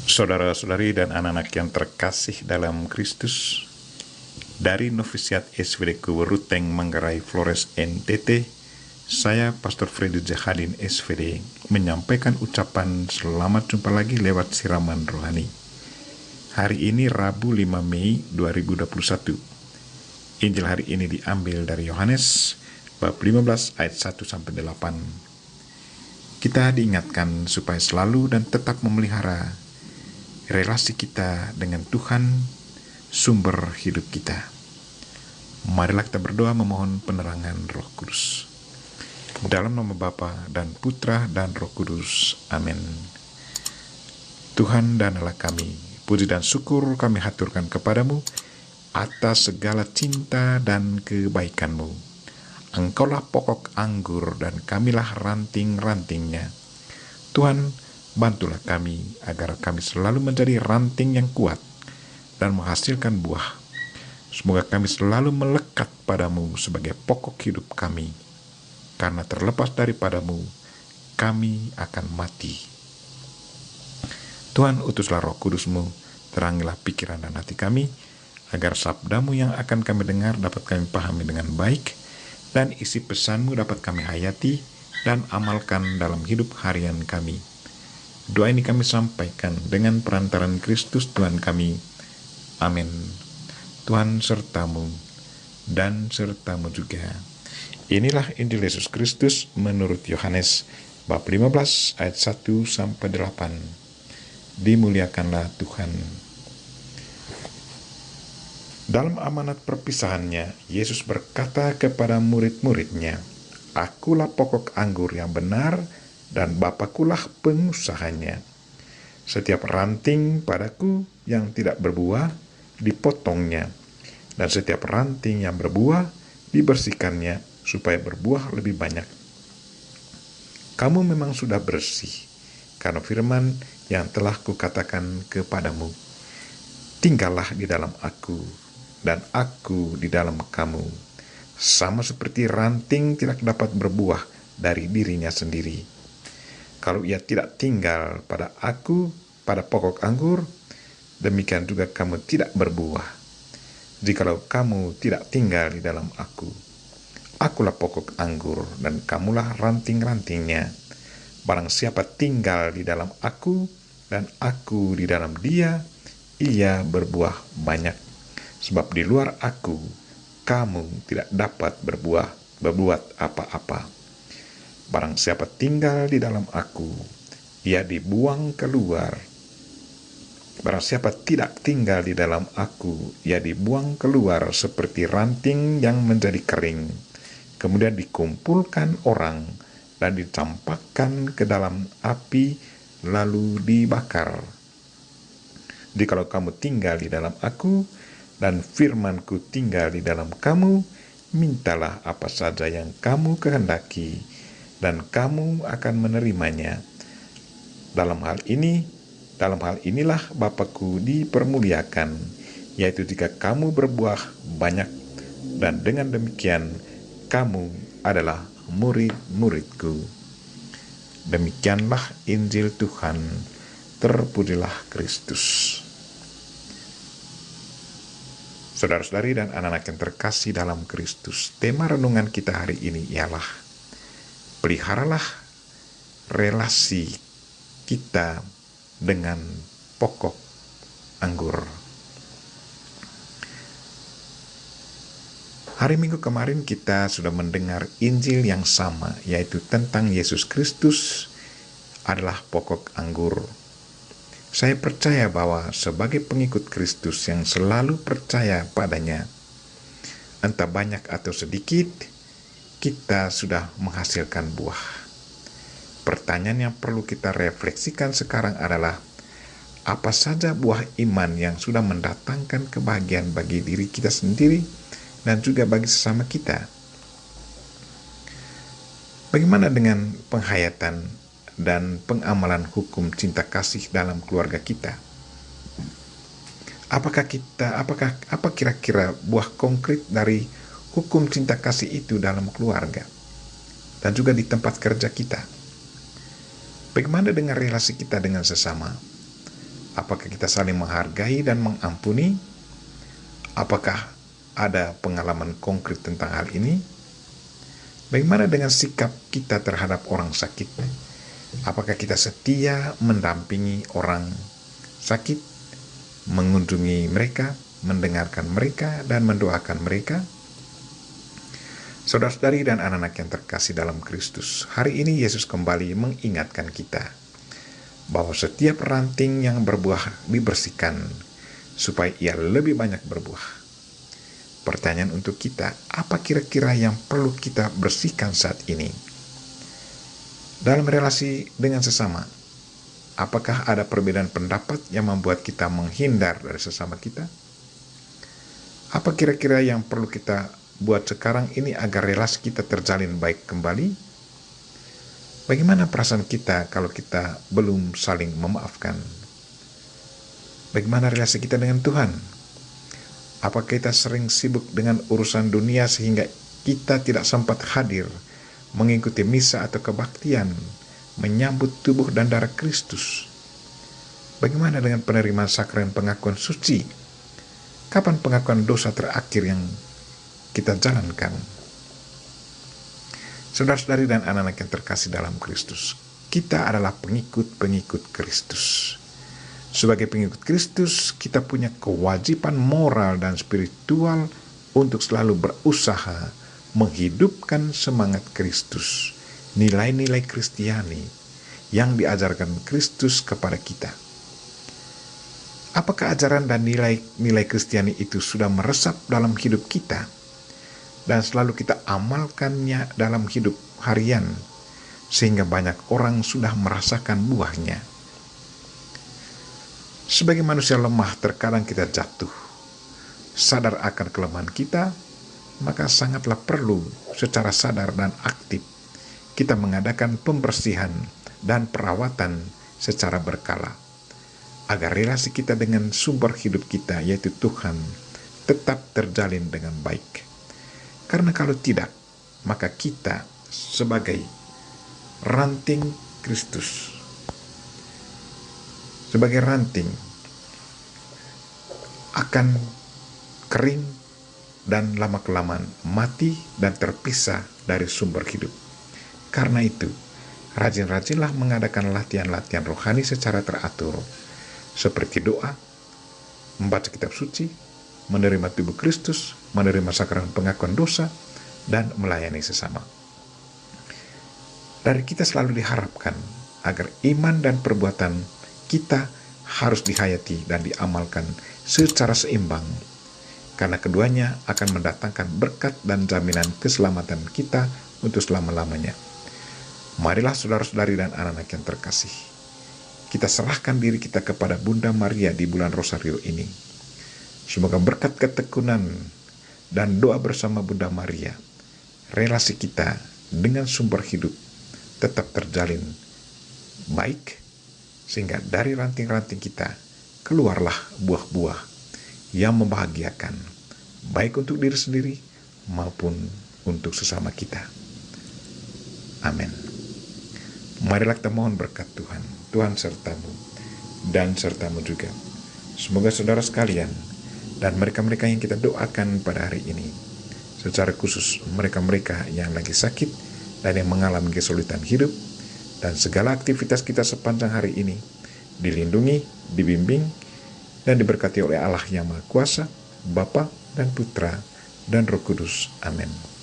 Saudara-saudari dan anak-anak yang terkasih dalam Kristus, dari Novisiat SVD Kuweruteng Manggarai Flores NTT, saya Pastor Freddy Jahadin SVD menyampaikan ucapan selamat jumpa lagi lewat siraman rohani. Hari ini Rabu 5 Mei 2021. Injil hari ini diambil dari Yohanes bab 15 ayat 1-8. Kita diingatkan supaya selalu dan tetap memelihara relasi kita dengan Tuhan, sumber hidup kita. Marilah kita berdoa memohon penerangan Roh Kudus. Dalam nama Bapa dan Putra dan Roh Kudus. Amin. Tuhan dan Allah kami, puji dan syukur kami haturkan kepadamu atas segala cinta dan kebaikan-Mu. Engkaulah pokok anggur dan kamilah ranting-rantingnya. Tuhan, bantulah kami agar kami selalu menjadi ranting yang kuat dan menghasilkan buah. Semoga kami selalu melekat padamu sebagai pokok hidup kami. Karena terlepas daripadamu, kami akan mati. Tuhan, utuslah Roh Kudus-Mu, terangilah pikiran dan hati kami, agar sabda-Mu yang akan kami dengar dapat kami pahami dengan baik, dan isi pesan-Mu dapat kami hayati dan amalkan dalam hidup harian kami. Doa ini kami sampaikan dengan perantaran Kristus Tuhan kami. Amin. Tuhan sertamu dan sertamu juga. Inilah Injil Yesus Kristus menurut Yohanes bab 15 ayat 1-8. Dimuliakanlah Tuhan. Dalam amanat perpisahannya, Yesus berkata kepada murid-muridnya, "Akulah pokok anggur yang benar, dan Bapakulah pengusahanya. Setiap ranting padaku yang tidak berbuah, dipotongnya, dan setiap ranting yang berbuah, dibersihkannya, supaya berbuah lebih banyak. Kamu memang sudah bersih, karena firman yang telah kukatakan kepadamu. Tinggallah di dalam aku, dan aku di dalam kamu. Sama seperti ranting tidak dapat berbuah dari dirinya sendiri. Kalau ia tidak tinggal pada aku, pada pokok anggur, demikian juga kamu tidak berbuah. Jikalau kamu tidak tinggal di dalam aku, akulah pokok anggur dan kamulah ranting-rantingnya. Barang siapa tinggal di dalam aku dan aku di dalam dia, ia berbuah banyak. Sebab di luar aku, kamu tidak dapat berbuat apa-apa. Barang siapa tinggal di dalam aku, ia dibuang keluar. Barang siapa tidak tinggal di dalam aku, ia dibuang keluar seperti ranting yang menjadi kering, kemudian dikumpulkan orang dan dicampakkan ke dalam api, lalu dibakar. Jikalau kamu tinggal di dalam aku, dan firman-Ku tinggal di dalam kamu, mintalah apa saja yang kamu kehendaki, dan kamu akan menerimanya. Dalam hal inilah Bapa-Ku dipermuliakan, yaitu jika kamu berbuah banyak, dan dengan demikian kamu adalah murid-murid-Ku. Demikianlah Injil Tuhan. Terpujilah Kristus. Saudara-saudari dan anak-anak yang terkasih dalam Kristus, tema renungan kita hari ini ialah peliharalah relasi kita dengan pokok anggur. Hari Minggu kemarin kita sudah mendengar Injil yang sama, yaitu tentang Yesus Kristus adalah pokok anggur. Saya percaya bahwa sebagai pengikut Kristus yang selalu percaya padanya, entah banyak atau sedikit, kita sudah menghasilkan buah. Pertanyaan yang perlu kita refleksikan sekarang adalah, apa saja buah iman yang sudah mendatangkan kebahagiaan bagi diri kita sendiri dan juga bagi sesama kita? Bagaimana dengan penghayatan dan pengamalan hukum cinta kasih dalam keluarga kita? Apa kira-kira buah konkret dari hukum cinta kasih itu dalam keluarga dan juga di tempat kerja kita? Bagaimana dengan relasi kita dengan sesama? Apakah kita saling menghargai dan mengampuni? Apakah ada pengalaman konkret tentang hal ini? Bagaimana dengan sikap kita terhadap orang sakit? Apakah kita setia mendampingi orang sakit, mengunjungi mereka, mendengarkan mereka, dan mendoakan mereka? Saudara-saudari dan anak-anak yang terkasih dalam Kristus, hari ini Yesus kembali mengingatkan kita bahwa setiap ranting yang berbuah dibersihkan supaya ia lebih banyak berbuah. Pertanyaan untuk kita, apa kira-kira yang perlu kita bersihkan saat ini? Dalam relasi dengan sesama, apakah ada perbedaan pendapat yang membuat kita menghindar dari sesama kita? Apa kira-kira yang perlu kita buat sekarang ini agar relasi kita terjalin baik kembali? Bagaimana perasaan kita kalau kita belum saling memaafkan? Bagaimana relasi kita dengan Tuhan? Apakah kita sering sibuk dengan urusan dunia sehingga kita tidak sempat hadir, mengikuti misa atau kebaktian, menyambut tubuh dan darah Kristus? Bagaimana dengan penerimaan sakramen pengakuan suci? Kapan pengakuan dosa terakhir yang kita jalankan? Saudara-saudari dan anak-anak yang terkasih dalam Kristus, kita adalah pengikut-pengikut Kristus. Sebagai pengikut Kristus, kita punya kewajiban moral dan spiritual untuk selalu berusaha menghidupkan semangat Kristus, nilai-nilai Kristiani yang diajarkan Kristus kepada kita. Apakah ajaran dan nilai-nilai Kristiani itu sudah meresap dalam hidup kita dan selalu kita amalkannya dalam hidup harian, sehingga banyak orang sudah merasakan buahnya? Sebagai manusia lemah, terkadang kita jatuh. Sadar akan kelemahan kita, maka sangatlah perlu secara sadar dan aktif kita mengadakan pembersihan dan perawatan secara berkala, agar relasi kita dengan sumber hidup kita, yaitu Tuhan, tetap terjalin dengan baik. Karena kalau tidak, maka kita sebagai ranting Kristus, sebagai ranting, akan kering dan lama-kelamaan mati dan terpisah dari sumber hidup. Karena itu, rajin-rajinlah mengadakan latihan-latihan rohani secara teratur, seperti doa, membaca kitab suci, menerima tubuh Kristus, menerima sakramen pengakuan dosa, dan melayani sesama. Dari kita selalu diharapkan agar iman dan perbuatan kita harus dihayati dan diamalkan secara seimbang, karena keduanya akan mendatangkan berkat dan jaminan keselamatan kita untuk selama-lamanya. Marilah saudara-saudari dan anak-anak yang terkasih, kita serahkan diri kita kepada Bunda Maria di bulan Rosario ini. Semoga berkat ketekunan dan doa bersama Bunda Maria, relasi kita dengan sumber hidup tetap terjalin baik, sehingga dari ranting-ranting kita keluarlah buah-buah yang membahagiakan, baik untuk diri sendiri maupun untuk sesama kita. Amin. Marilah kita mohon berkat Tuhan. Tuhan sertamu dan sertamu juga. Semoga saudara sekalian dan mereka-mereka yang kita doakan pada hari ini, secara khusus mereka-mereka yang lagi sakit dan yang mengalami kesulitan hidup, dan segala aktivitas kita sepanjang hari ini dilindungi, dibimbing, dan diberkati oleh Allah yang Maha Kuasa, Bapa dan Putra dan Roh Kudus. Amin.